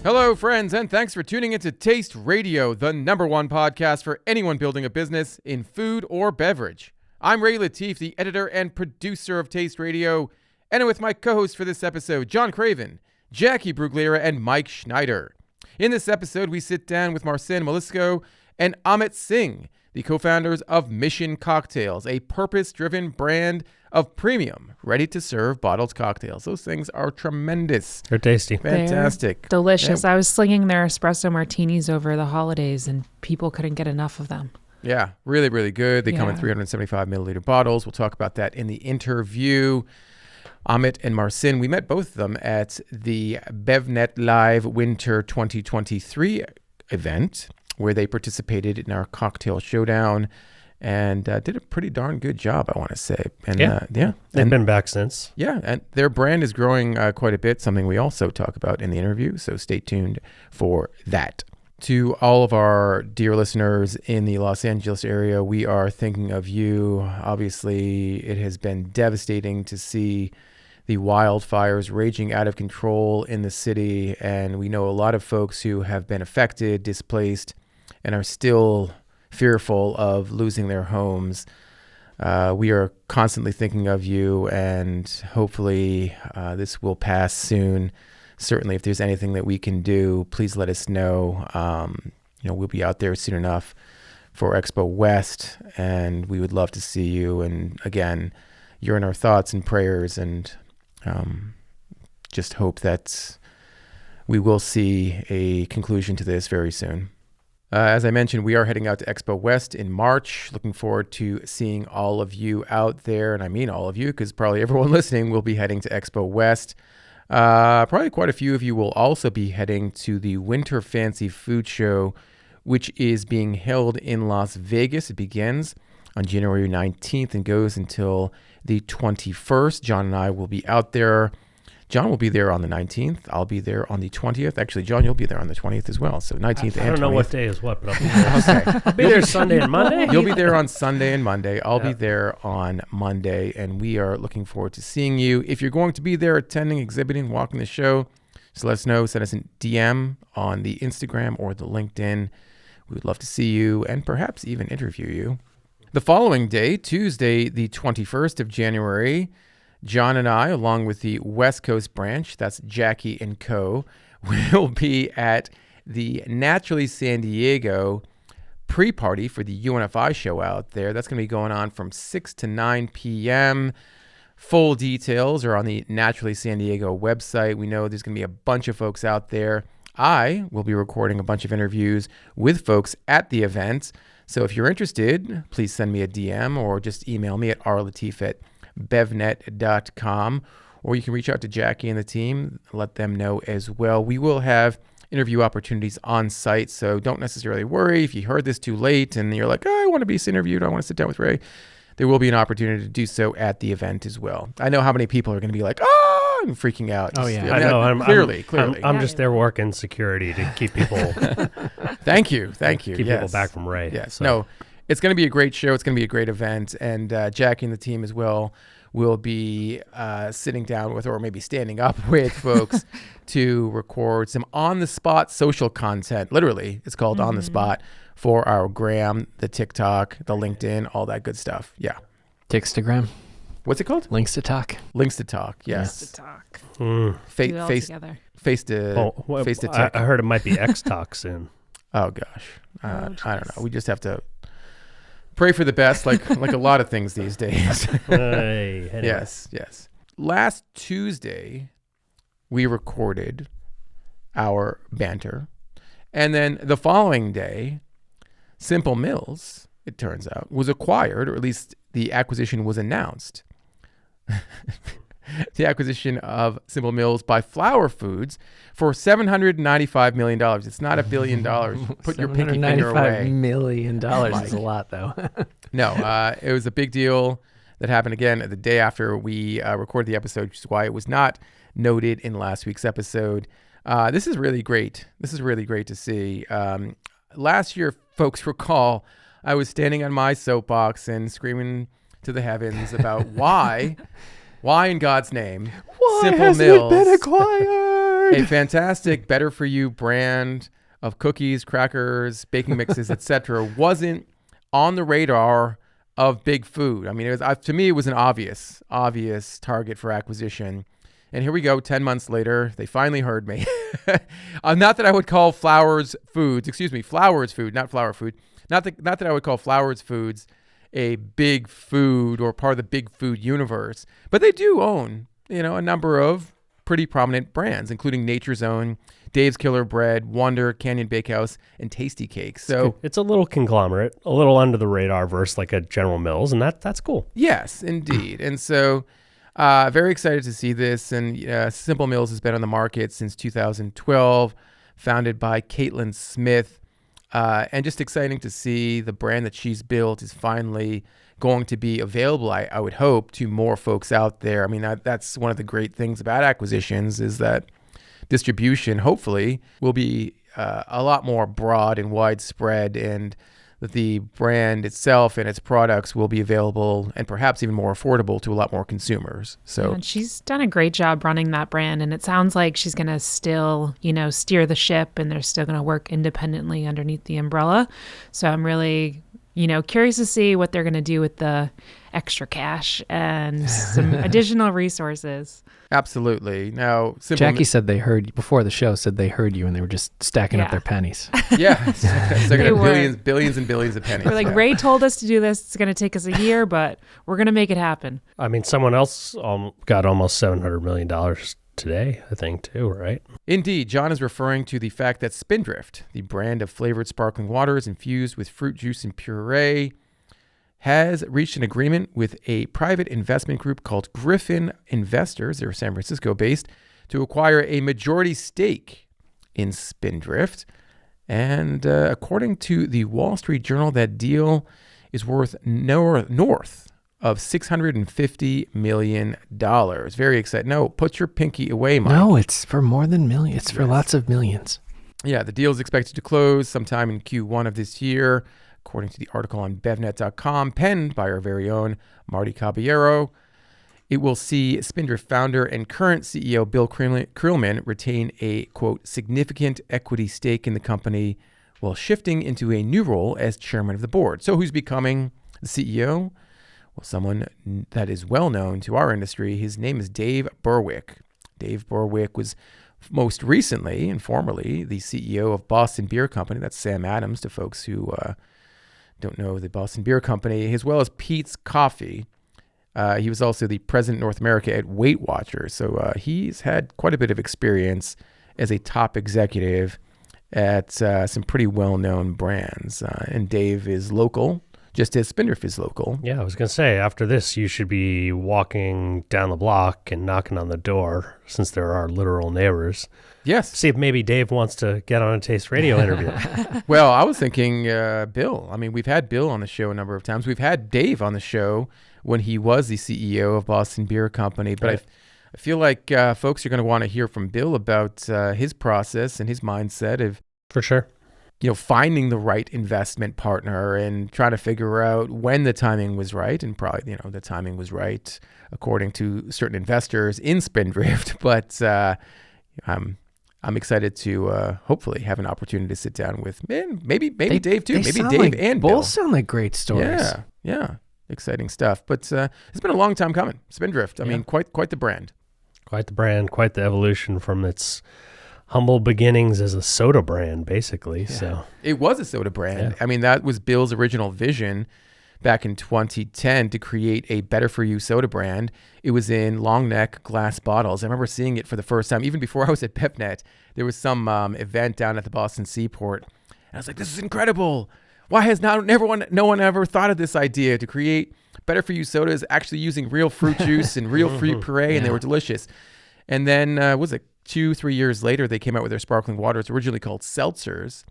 Hello, friends, and thanks for tuning into Taste Radio, the #1 podcast for anyone building a business in food or beverage. I'm Ray Latif, the editor and producer of Taste Radio, and I'm with my co-hosts for this episode, John Craven, Jacqui Brugliera, and Mike Schneider. In this episode, we sit down with Marcin, Malyszko, and Amit Singh, the co-founders of Mission Cocktails, a purpose-driven brand of premium, ready-to-serve bottled cocktails. Those things are tremendous. They're tasty. Fantastic. They're delicious. Yeah. I was slinging their espresso martinis over the holidays, and people couldn't get enough of them. Yeah, really, really good. They come in 375 milliliter bottles. We'll talk about that in the interview. Amit and Marcin, we met both of them at the BevNET Live Winter 2023 event, where they participated in our cocktail showdown and did a pretty darn good job, I want to say. And they've been back since. Yeah, and their brand is growing quite a bit, something we also talk about in the interview, so stay tuned for that. To all of our dear listeners in the Los Angeles area, we are thinking of you. Obviously, it has been devastating to see the wildfires raging out of control in the city, and we know a lot of folks who have been affected, displaced, and are still fearful of losing their homes. We are constantly thinking of you, and hopefully this will pass soon. Certainly, if there's anything that we can do, please let us know. We'll be out there soon enough for Expo West, and we would love to see you. And again, you're in our thoughts and prayers, and just hope that we will see a conclusion to this very soon. As I mentioned, we are heading out to Expo West in March. Looking forward to seeing all of you out there. And I mean all of you, because probably everyone listening will be heading to Expo West. Probably quite a few of you will also be heading to the Winter Fancy Food Show, which is being held in Las Vegas. It begins on January 19th and goes until the 21st. John and I will be out there. John will be there on the 19th. I'll be there on the 20th. Actually, John, you'll be there on the 20th as well. So 19th and 20th. I don't know what day is what, but I'll be there. Okay. I'll be there Sunday and Monday. You'll be there on Sunday and Monday. I'll be there on Monday, and we are looking forward to seeing you. If you're going to be there attending, exhibiting, walking the show, just let us know. Send us a DM on the Instagram or the LinkedIn. We would love to see you and perhaps even interview you. The following day, Tuesday, the 21st of January, John and I, along with the West Coast branch, that's Jacqui and Co., will be at the Naturally San Diego pre-party for the UNFI show out there. That's going to be going on from 6 to 9 p.m. Full details are on the Naturally San Diego website. We know there's going to be a bunch of folks out there. I will be recording a bunch of interviews with folks at the event. So if you're interested, please send me a DM or just email me at rlatif@BevNET.com, or you can reach out to Jacqui and the team, let them know as well. We will have interview opportunities on site, so don't necessarily worry if you heard this too late and you're like, I want to be interviewed, I want to sit down with Ray. There will be an opportunity to do so at the event as well. I know how many people are going to be like, I'm freaking out. Oh, yeah. I know. Clearly. I'm just there working security to keep people. Thank you. Keep people back from Ray. Yes. So. No, it's going to be a great show. It's going to be a great event. And Jacqui and the team as well will be sitting down with, or maybe standing up with folks to record some on-the-spot social content. Literally, it's called On the Spot for our Gram, the TikTok, the LinkedIn, all that good stuff. Yeah. Tickstagram. What's it called? Links to Talk. Links to Talk, yes. Links to Talk. Face to I heard it might be X-Talk soon. Oh, gosh. I don't know. We just have to pray for the best, like a lot of things these days. Hey, anyway. Yes. Last Tuesday, we recorded our banter. And then the following day, Simple Mills, it turns out, was acquired, or at least the acquisition was announced. The acquisition of Simple Mills by Flower Foods for $795 million. It's not $1 billion. Put your pinky finger away. $795 million is a lot, though. No, it was a big deal that happened again the day after we recorded the episode, which is why it was not noted in last week's episode. This is really great. This is really great to see. Last year, folks recall, I was standing on my soapbox and screaming to the heavens about why in God's name, why Simple hasn't Mills it been acquired? a fantastic better for you brand of cookies, crackers, baking mixes, etc., wasn't on the radar of big food. I mean, to me, it was an obvious target for acquisition. And here we go, 10 months later, they finally heard me. Not that I would call Flowers Food, not Flower Food. Not that I would call Flowers Foods a big food or part of the big food universe, but they do own, a number of pretty prominent brands, including Nature's Own, Dave's Killer Bread, Wonder, Canyon Bakehouse, and Tasty Cakes. So it's a little conglomerate, a little under the radar versus like a General Mills, and that's cool. Yes, indeed. And so very excited to see this. And Simple Mills has been on the market since 2012, founded by Caitlin Smith. And just exciting to see the brand that she's built is finally going to be available, I would hope, to more folks out there. I mean, that's one of the great things about acquisitions is that distribution, hopefully, will be a lot more broad and widespread, and that the brand itself and its products will be available and perhaps even more affordable to a lot more consumers. So and she's done a great job running that brand, and it sounds like she's going to still, steer the ship, and they're still going to work independently underneath the umbrella. So I'm really, curious to see what they're going to do with the extra cash and some additional resources. Absolutely. Now, Jacqui said they heard before the show. Said they heard you, and they were just stacking up their pennies. Yeah, so they got billions and billions of pennies. We're like, Ray told us to do this. It's going to take us a year, but we're going to make it happen. I mean, someone else got almost $700 million today, I think, too, right? Indeed. John is referring to the fact that Spindrift, the brand of flavored sparkling waters infused with fruit juice and puree, has reached an agreement with a private investment group called Griffin Investors, they're San Francisco based, to acquire a majority stake in Spindrift. And according to the Wall Street Journal, that deal is worth north of $650 million. Very exciting. No, put your pinky away, Mike. No, it's for more than millions. It's for lots of millions. Yeah, the deal is expected to close sometime in Q1 of this year, according to the article on BevNET.com, penned by our very own Marty Caballero. It will see Spindrift founder and current CEO Bill Krillman retain a, quote, significant equity stake in the company while shifting into a new role as chairman of the board. So who's becoming the CEO? Well, someone that is well known to our industry. His name is Dave Berwick. Dave Berwick was most recently and formerly the CEO of Boston Beer Company. That's Sam Adams to folks who don't know the Boston Beer Company, as well as Peet's Coffee. He was also the president of North America at Weight Watchers. So he's had quite a bit of experience as a top executive at some pretty well-known brands. And Dave is local, just as Spindrift is local. Yeah, I was going to say, after this, you should be walking down the block and knocking on the door, since there are literal neighbors. Yes. See if maybe Dave wants to get on a Taste Radio interview. Well, I was thinking Bill. I mean, we've had Bill on the show a number of times. We've had Dave on the show when he was the CEO of Boston Beer Company. But right. I feel like folks are going to want to hear from Bill about his process and his mindset of, for sure, finding the right investment partner and trying to figure out when the timing was right. And probably, the timing was right according to certain investors in Spindrift. But I'm excited to hopefully have an opportunity to sit down with maybe Dave too. Maybe Dave and Bill. Both sound like great stories. Yeah. Exciting stuff. But it's been a long time coming. Spindrift. I mean, quite the brand. Quite the brand, quite the evolution from its humble beginnings as a soda brand, basically. Yeah. So it was a soda brand. Yeah. I mean, that was Bill's original vision back in 2010 to create a better for you soda brand. It was in long neck glass bottles. I remember seeing it for the first time, even before I was at BevNet. There was some event down at the Boston Seaport. And I was like, this is incredible. Why has no one ever thought of this idea to create better for you sodas actually using real fruit juice and real fruit puree, and they were delicious. And then, 2-3 years later, they came out with their sparkling waters, originally called seltzers.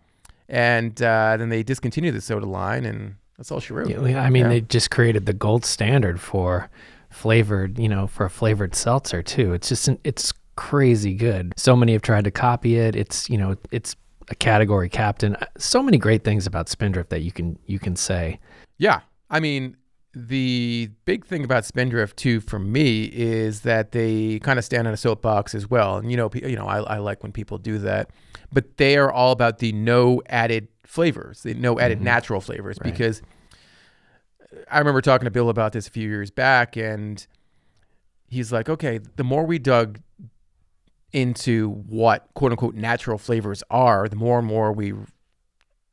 And then they discontinued the soda line, and that's all she wrote. I mean, they just created the gold standard for flavored, for a flavored seltzer too. It's just, it's crazy good. So many have tried to copy it. It's, it's a category captain. So many great things about Spindrift that you can say. Yeah. I mean, the big thing about Spindrift too, for me, is that they kind of stand on a soapbox as well. And I like when people do that, but they are all about the no added flavors, the no added natural flavors. Right. Because I remember talking to Bill about this a few years back, and he's like, okay, the more we dug into what quote unquote natural flavors are, the more and more we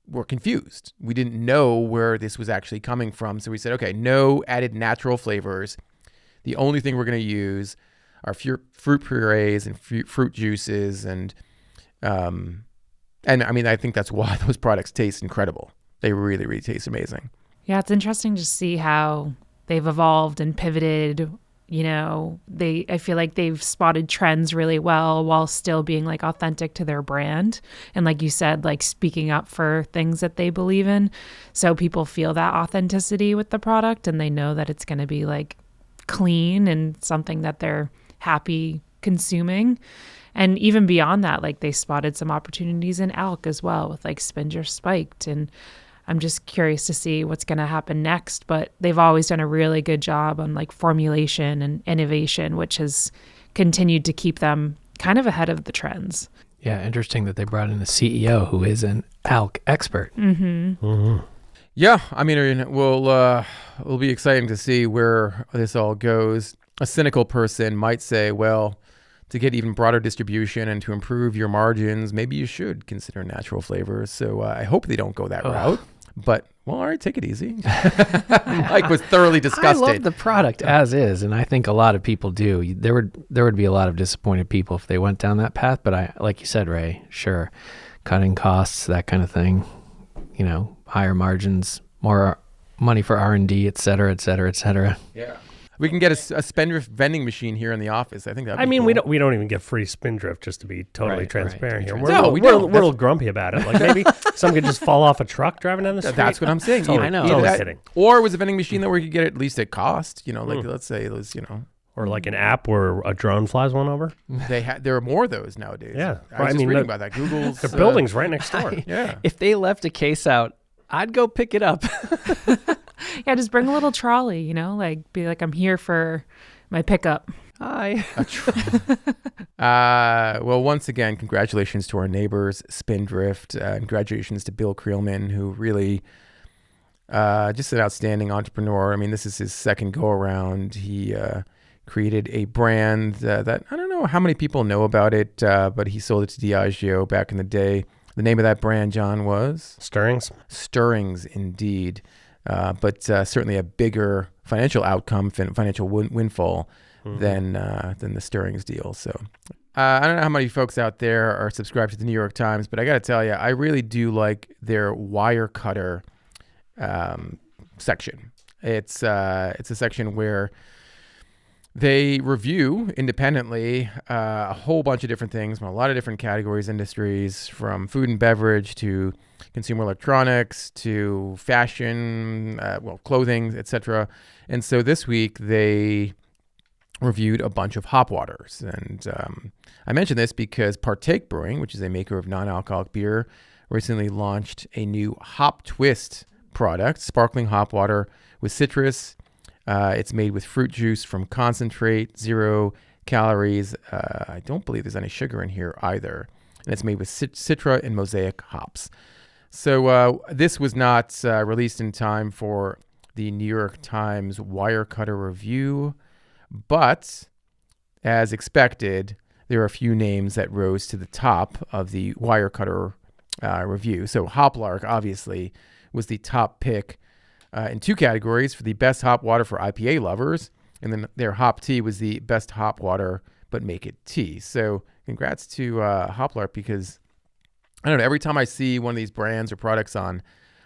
were confused. We didn't know where this was actually coming from. So we said, okay, no added natural flavors. The only thing we're going to use are fruit purees and fruit juices. And I mean, I think that's why those products taste incredible. They really, really taste amazing. Yeah, it's interesting to see how they've evolved and pivoted. I feel like they've spotted trends really well while still being like authentic to their brand. And like you said, like speaking up for things that they believe in. So people feel that authenticity with the product and they know that it's going to be like clean and something that they're happy consuming. And even beyond that, like they spotted some opportunities in elk as well with like Spindrift Spiked. And I'm just curious to see what's going to happen next, but they've always done a really good job on like formulation and innovation, which has continued to keep them kind of ahead of the trends. Yeah, interesting that they brought in a CEO who is an elk expert. Mm-hmm. Mm-hmm. Yeah, I mean, it'll be exciting to see where this all goes. A cynical person might say, well, to get even broader distribution and to improve your margins, maybe you should consider natural flavors. So I hope they don't go that route. But, well, all right, take it easy. Mike was thoroughly disgusted. I love the product as is, and I think a lot of people do. There would be a lot of disappointed people if they went down that path. But like you said, Ray, sure, cutting costs, that kind of thing. Higher margins, more money for R&D, et cetera, et cetera, et cetera. Yeah. We can get a Spindrift vending machine here in the office. I think that. Cool. we don't even get free Spindrift, just to be totally transparent here. We're a little grumpy about it. Like maybe some could just fall off a truck driving down the street. That's what I'm saying. I know. Totally kidding. Or it was a vending machine that we could get at least at cost. Let's say it was, Or like an app where a drone flies one over. There are more of those nowadays. Yeah, I was reading about that. Google's the building's right next door. Yeah. If they left a case out, I'd go pick it up. Yeah, just bring a little trolley, like be like, I'm here for my pickup. Hi. Well, once again, congratulations to our neighbors, Spindrift. Congratulations to Bill Creelman, who really just an outstanding entrepreneur. I mean, this is his second go around. He created a brand that I don't know how many people know about it, but he sold it to Diageo back in the day. The name of that brand, John, was? Stirrings. Stirrings, indeed. But certainly a bigger financial outcome, financial windfall than the Stirrings deal. So I don't know how many folks out there are subscribed to the New York Times, but I got to tell you, I really do like their wire cutter section. It's a section where they review independently a whole bunch of different things from a lot of different categories, industries, from food and beverage to consumer electronics to fashion, clothing, etc. And so this week they reviewed a bunch of hop waters. And I mention this because Partake Brewing, which is a maker of non-alcoholic beer, recently launched a new hop twist product, sparkling hop water with citrus. It's made with fruit juice from concentrate, 0 calories. I don't believe there's any sugar in here either. And it's made with Citra and Mosaic hops. So this was not released in time for the New York Times Wirecutter review, but as expected, there are a few names that rose to the top of the Wirecutter review. So Hoplark, obviously, was the top pick in 2 categories for the best hop water for IPA lovers, and then their hop tea was the best hop water but make it tea. So congrats to Hoplark, because I don't know, every time I see one of these brands or products on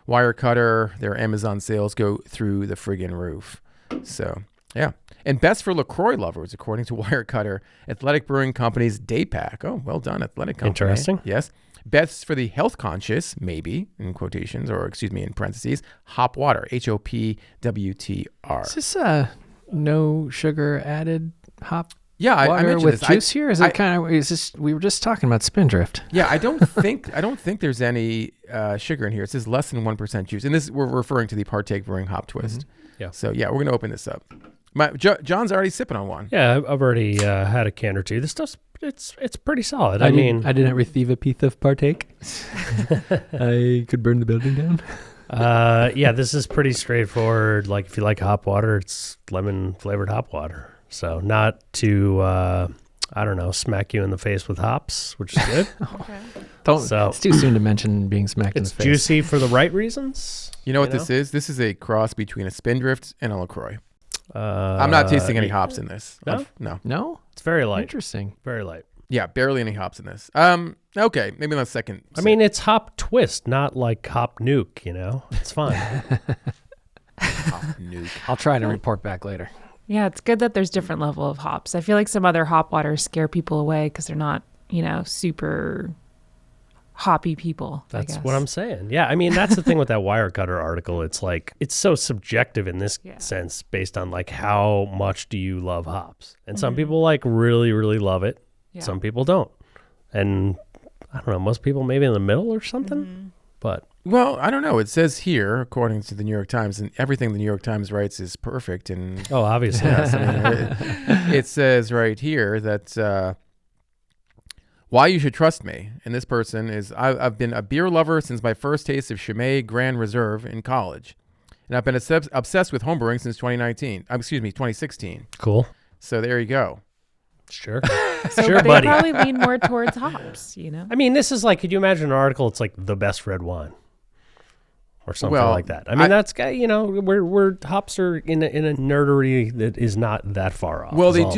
Wirecutter, their Amazon sales go through the friggin' roof. So yeah. And best for LaCroix lovers, according to Wirecutter, Athletic Brewing Company's Day Pack. Oh, well done, Athletic Company. Interesting. Yes. Best for the health conscious, maybe, in quotations, or excuse me, in parentheses, Hop Water, HOPWTR. Is this no sugar added hop Yeah, I water mentioned with this. juice here? Is this, we were just talking about Spindrift. Yeah, I don't think there's any sugar in here. It says less than 1% juice. And this, we're referring to the Partake Brewing Hop Twist. Yeah. So yeah, we're gonna open this up. John's already sipping on one. Yeah, I've already had a can or two. This stuff's it's pretty solid. I didn't receive a piece of partake. I could burn the building down. Yeah, this is pretty straightforward. Like if you like hop water, it's lemon flavored hop water. So not to smack you in the face with hops, which is good. Okay. It's too soon to mention being smacked in the It's face. juicy for the right reasons. You know what this is? This is a cross between a Spindrift and a LaCroix. I'm not tasting any hops in this. No? No? It's very light. Interesting. Very light. Yeah, barely any hops in this. Okay, maybe on the second. I mean, it's hop twist, not like hop nuke, you know? It's fine. hop nuke. I'll try to report back later. Yeah, it's good that there's different level of hops. I feel like some other hop waters scare people away because they're not, super hoppy people. That's what I'm saying. Yeah, I mean, that's the thing with that Wirecutter article. It's like, it's so subjective in this sense based on like how much do you love hops? And some people like really, really love it. Yeah. Some people don't. And I don't know, most people maybe in the middle or something. But well, I don't know. It says here, according to the New York Times, and everything the New York Times writes is perfect. And obviously. Yes, I mean, it says right here that why you should trust me. And this person is, I've been a beer lover since my first taste of Chimay Grand Reserve in college. And I've been obsessed with homebrewing since 2016. Cool. So there you go. Sure. So sure, they buddy. probably lean more towards hops, I mean, this is like, could you imagine an article? It's like the best red wine or something like that. I mean, that's, where hops are in a nerdery that is not that far off. Well, they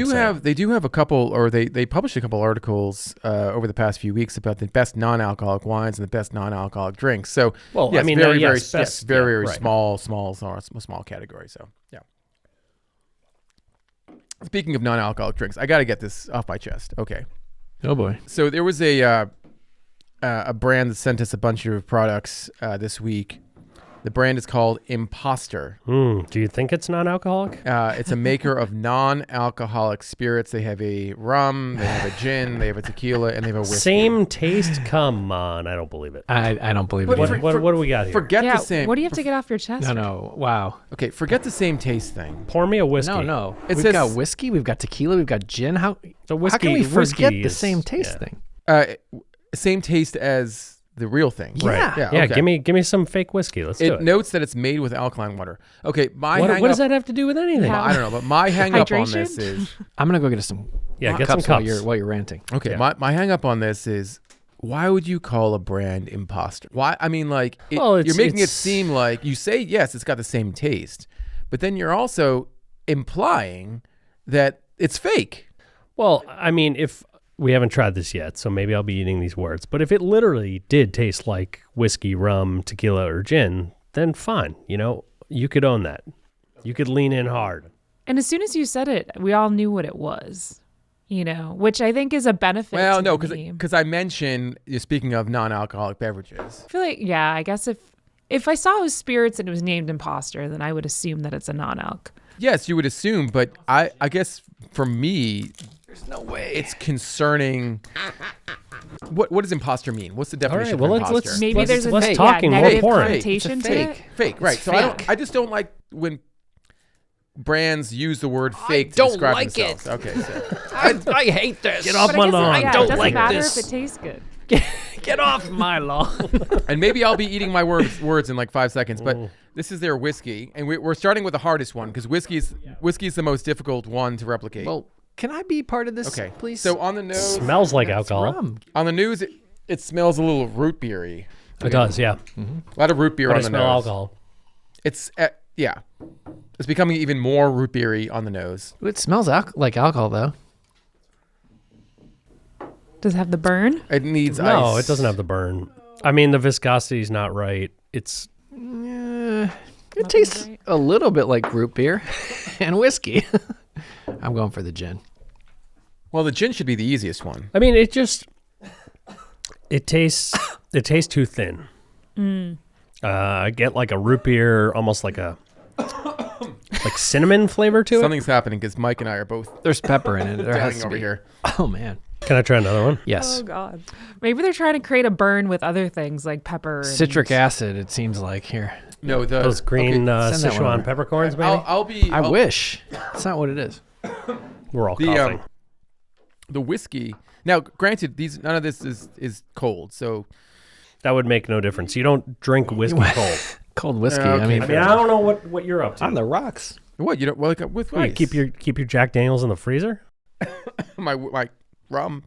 do have a couple, or they published a couple articles over the past few weeks about the best non-alcoholic wines and the best non-alcoholic drinks. So, well, yes, I mean, very right. small category. So, yeah. Speaking of non-alcoholic drinks, I got to get this off my chest. Okay. Oh boy. So there was a brand that sent us a bunch of products this week. The brand is called Imposter. Do you think it's non-alcoholic? It's a maker of non-alcoholic spirits. They have a rum, they have a gin, they have a tequila, and they have a whiskey. Same taste? Come on. I don't believe it. I don't believe But it. What do we got here? Forget the same. What do you have to get off your chest? No. Wow. Okay, forget the same taste thing. Pour me a whiskey. No. It We've says- got whiskey, we've got tequila, we've got gin. How can we whiskey forget the is- same taste yeah. thing? Same taste as the real thing. Yeah. Yeah, okay. give me some fake whiskey. Let's do It it. notes that it's made with alkaline water. Okay, What does that have to do with anything? Yeah. I don't know, but my hang up on Hydration? this is I'm gonna go get us some Yeah, get cups some cups. while you're ranting. okay. Yeah. My hang up on this is why would you call a brand Imposter? Why? I mean, like Well, you're making it it's- seem like you say yes, it's got the same taste, but then you're also implying that it's fake. Well, I mean, if we haven't tried this yet, so maybe I'll be eating these words. But if it literally did taste like whiskey, rum, tequila, or gin, then fine. You could own that. You could lean in hard. And as soon as you said it, we all knew what it was, which I think is a benefit. Well, to no, me. because I mentioned speaking of non-alcoholic beverages. I feel like, I guess if I saw it was spirits and it was named Imposter, then I would assume that it's a non-alc. Yes, you would assume, but I guess for me, there's no way it's concerning. What does imposter mean? What's the definition All right, of well, imposter? let's- Maybe there's a let's talking, we're negative pouring. connotation to it. Fake, right? So I just don't like when brands use the word fake to don't describe like themselves. Okay, so I hate this. Get off But I my guess lawn. it Don't doesn't matter this. if it tastes good. Get off my lawn. and maybe I'll be eating my words in like 5 seconds, but this is their whiskey, and we're starting with the hardest one because whiskey is the most difficult one to replicate. Well, can I be part of this, okay, please? So on the nose, Smells like It's alcohol. rum. on the nose, it smells a little root beery. It does, yeah. A lot of root beer But I on the smell nose. alcohol. It's it's becoming even more root beery on the nose. It smells like alcohol, though. Does it have the burn? It needs No, ice. it doesn't have the burn. I mean, the viscosity is not right. It's It tastes a little bit like root beer and whiskey. I'm going for the gin. Well, the gin should be the easiest one. I mean, it tastes too thin. I get like a root beer, almost like a like cinnamon flavor to it. Something's happening because Mike and I are both There's pepper in it. There has dying to over be. here. Oh man. Can I try another one? Yes. Oh God. Maybe they're trying to create a burn with other things like pepper. And Citric acid. It seems like here. No, those green Send that one Sichuan over. peppercorns, maybe. I wish. That's not what it is. We're all coughing. The whiskey. Now, granted, none of this is cold, so That would make no difference. You don't drink whiskey cold. Cold whiskey. Okay. I mean, I don't know what you're up to. on the rocks. what you don't well, like with What, ice. keep your Jack Daniels in the freezer. my rum.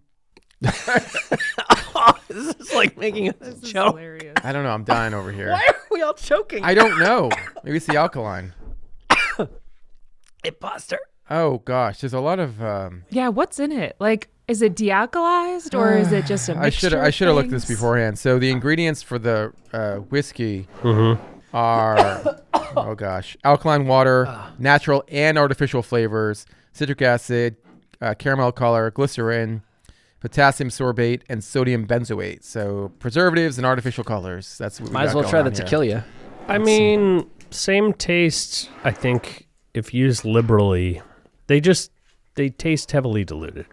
This is like making a This is joke. hilarious. I don't know. I'm dying over here. Why are we all choking? I don't know. Maybe it's the alkaline. Imposter. Oh gosh, there's a lot of. Yeah, what's in it? Like, is it dealkalized or is it just a mixture? I should have looked this things? beforehand. So the ingredients for the whiskey Mm-hmm. are oh gosh, alkaline water, natural and artificial flavors, citric acid, caramel color, glycerin, potassium sorbate, and sodium benzoate. So preservatives and artificial colors. That's what we Might as got well going try the on here. tequila. I mean, same taste. I think if used liberally, they taste heavily diluted.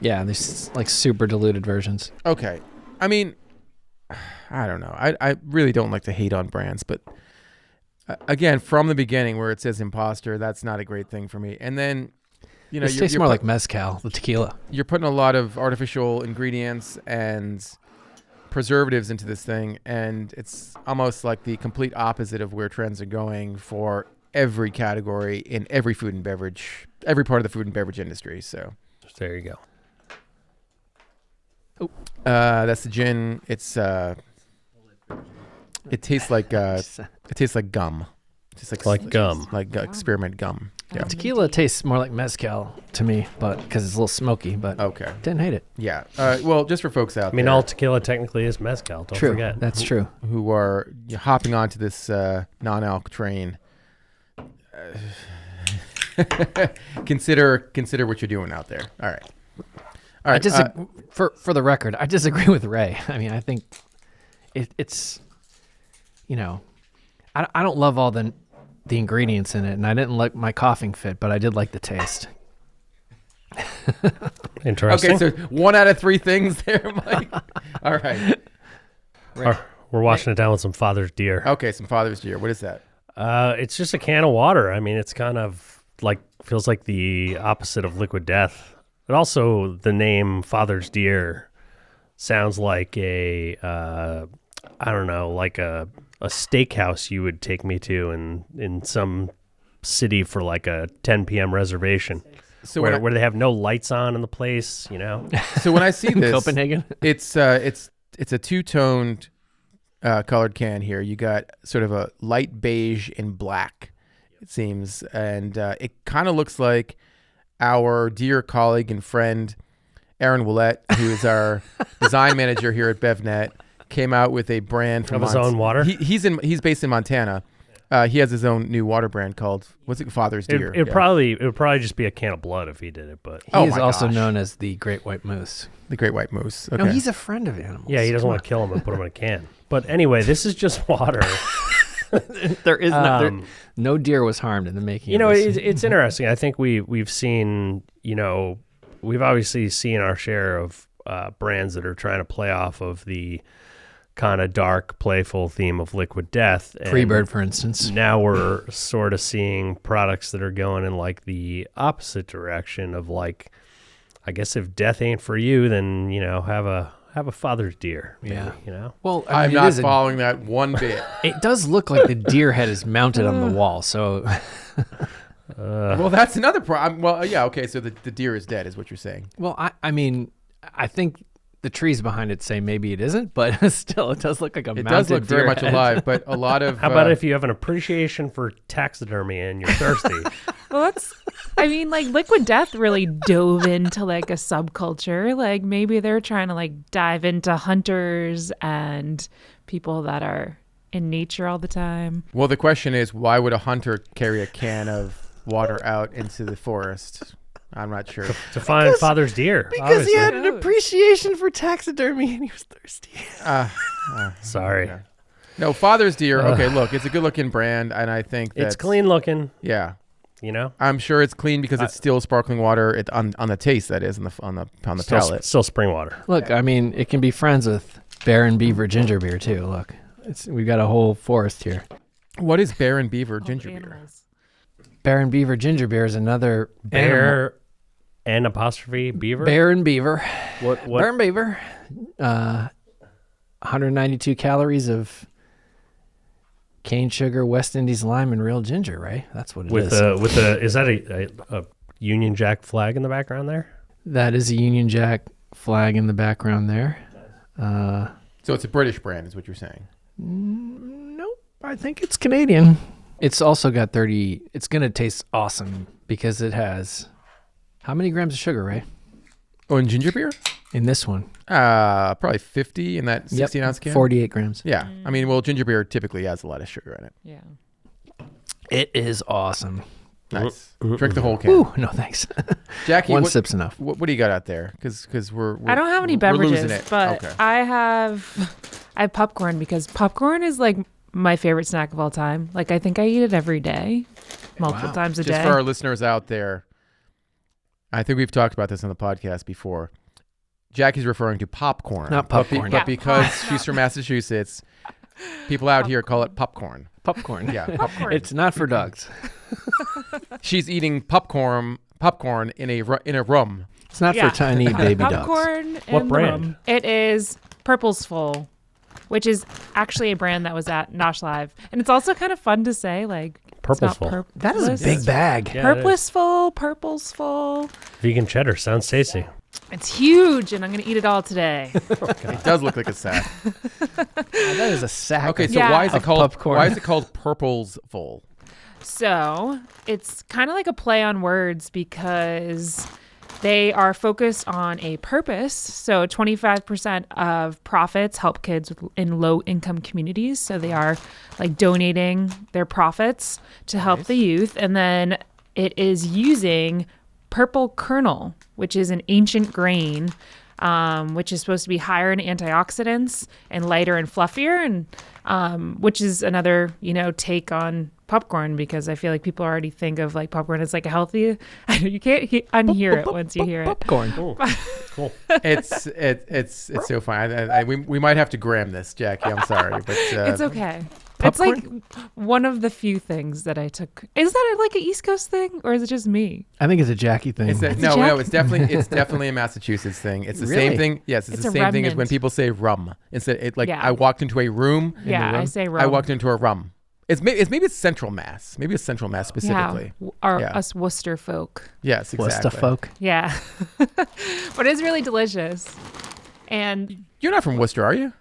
Yeah, there's like super diluted versions. Okay, I mean, I don't know. I really don't like to hate on brands, but again, from the beginning where it says imposter, that's not a great thing for me. And then, you know, This tastes more like mezcal, the tequila. you're putting a lot of artificial ingredients and preservatives into this thing, and it's almost like the complete opposite of where trends are going for every category in every food and beverage, every part of the food and beverage industry. So There you go. that's the gin. It tastes like gum. It tastes Like gum. like spearmint gum. Yeah. Tequila tastes more like mezcal to me, but because it's a little smoky. But Okay. didn't hate it. Yeah. Well, just for folks out I mean, there all tequila technically is mezcal. Don't True, forget. that's true. who are hopping onto this non-alc train, consider what you're doing out there. All right. All right. For the record, I disagree with Ray. I mean, I think it's, you know, I don't love all the ingredients in it, and I didn't like my coughing fit, but I did like the taste. Interesting. Okay, so 1 out of 3 things there, Mike. All right. We're washing it down with some Father's Deer. Okay, some Father's Deer. What is that? It's just a can of water. I mean, it's kind of like feels like the opposite of liquid death. But also, the name Father's Deer sounds like I don't know, like a steakhouse you would take me to in some city for like a 10 p.m. reservation. So where they have no lights on in the place, you know. So when I see this, Copenhagen. it's a two-toned colored can here. You got sort of a light beige and black, it seems, and it kind of looks like our dear colleague and friend Aaron Willett, who is our design manager here at BevNet, came out with a brand from Of his own water? He's based in Montana. He has his own new water brand called Father's Deer. It would probably just be a can of blood if he did it, but Oh He is my also gosh. known as the Great White Moose. The Great White Moose. Okay. No, he's a friend of animals. yeah, he doesn't want to kill him and put him in a can. But anyway, this is just water. There is no deer was harmed in the making. You know, of this. it's interesting. I think we've seen, you know, we've obviously seen our share of brands that are trying to play off of the kind of dark, playful theme of liquid death. And Freebird, for instance. now we're sort of seeing products that are going in like the opposite direction of like, I guess if death ain't for you, then, you know, have a Father's Deer. Maybe, Yeah. You know? Well, I'm it not is following that one bit. it does look like the deer head is mounted on the wall. So Well, that's another problem. Well, yeah, okay. So the deer is dead, is what you're saying. well, I mean, I think the trees behind it say maybe it isn't, but still, it does look like a It mounted does look very deer much head. alive, but a lot of. How about if you have an appreciation for taxidermy and you're thirsty? Well, I mean, like Liquid Death really dove into like a subculture. Like maybe they're trying to like dive into hunters and people that are in nature all the time. Well, the question is, why would a hunter carry a can of water out into the forest? I'm not sure. To find Father's Deer. Because obviously. he had an appreciation for taxidermy and he was thirsty. Sorry. Okay. No, Father's Deer. Okay, look, it's a good-looking brand, and I think It's clean looking, Yeah, you know? I'm sure it's clean because it's still sparkling water. On the taste, that is, on the palate. Still spring water. Look, I mean, it can be friends with Bear and Beaver ginger beer too. Look, we've got a whole forest here. What is Bear and Beaver All the ginger beer? animals. Bear and Beaver ginger beer is another animal. Bear and apostrophe beaver. Bear and Beaver. What? Bear and Beaver. 192 calories of cane sugar, West Indies lime, and real ginger, right? That's what it is. Is that a Union Jack flag in the background there? That is a Union Jack flag in the background there. So it's a British brand, is what you're saying? Nope. I think it's Canadian. It's also got 30. It's going to taste awesome because it has how many grams of sugar, Ray? Oh, in ginger beer? In this one. Probably 50 in that 16-ounce can. 48 grams. Yeah. I mean, well, ginger beer typically has a lot of sugar in it. Yeah. It is awesome. Nice. Drink the whole can. Ooh, no thanks. Jacqui, One sip's enough. What do you got out there? Because we're I don't have any we're losing beverages, it. but Okay. I have popcorn because popcorn is like my favorite snack of all time. Like I think I eat it every day, multiple times a Just day. for our listeners out there, I think we've talked about this on the podcast before. Jacqui's referring to popcorn. Not popcorn. But because she's from Massachusetts, people out here call it popcorn. Popcorn. Yeah, popcorn. It's not for dogs. She's eating popcorn in a rum. It's not Yeah. for tiny baby dogs. Popcorn. What and brand? rum. It is Purplesful, which is actually a brand that was at Nosh Live, and it's also kind of fun to say. Like it's not Purplesful. That is a big bag. Yeah, it is. Purplesful. Vegan cheddar sounds tasty. It's huge, and I'm gonna eat it all today. It does look like a sack. That is a sack. Okay, so Yeah. why is it Of called popcorn. why is it called Purple's Full? So it's kind of like a play on words because they are focused on a purpose. So 25% of profits help kids in low income communities. So they are like donating their profits to help the youth. And then it is using purple kernel, which is an ancient grain, which is supposed to be higher in antioxidants and lighter and fluffier, and which is another, take on popcorn, because I feel like people already think of like popcorn as like a healthy. You can't unhear it once you hear it. Popcorn. Cool. It's so fun. We might have to gram this, Jacqui. I'm sorry, but It's okay. Popcorn? It's like one of the few things that I took. Is that like an East Coast thing, or is it just me? I think it's a Jacqui thing. no, it's definitely a Massachusetts thing. It's the Really? same thing. Yes, it's It's the a same thing as when remnant. people say rum. Instead, Yeah. I walked into a room. Yeah, I say rum. I walked into a rum. Maybe it's Central Mass. Maybe it's Central Mass specifically. Yeah, us Worcester folk. Yes, exactly. Worcester folk. Yeah, but it's really delicious. And You're not from Worcester, are you?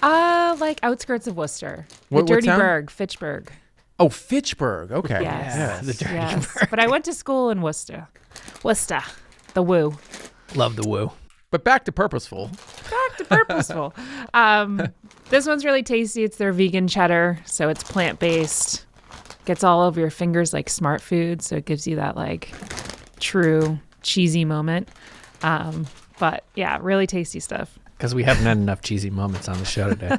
like outskirts of Worcester, What the Dirty town? Burg, Fitchburg. Oh, Fitchburg. Okay. Yes. the Dirty Yes, but I went to school in Worcester, the woo. Love the woo. But back to Purposeful. Back to Purposeful. This one's really tasty. It's their vegan cheddar, so it's plant-based. Gets all over your fingers like Smart Food, so it gives you that like true cheesy moment. But yeah, really tasty stuff. Because we haven't had enough cheesy moments on the show today.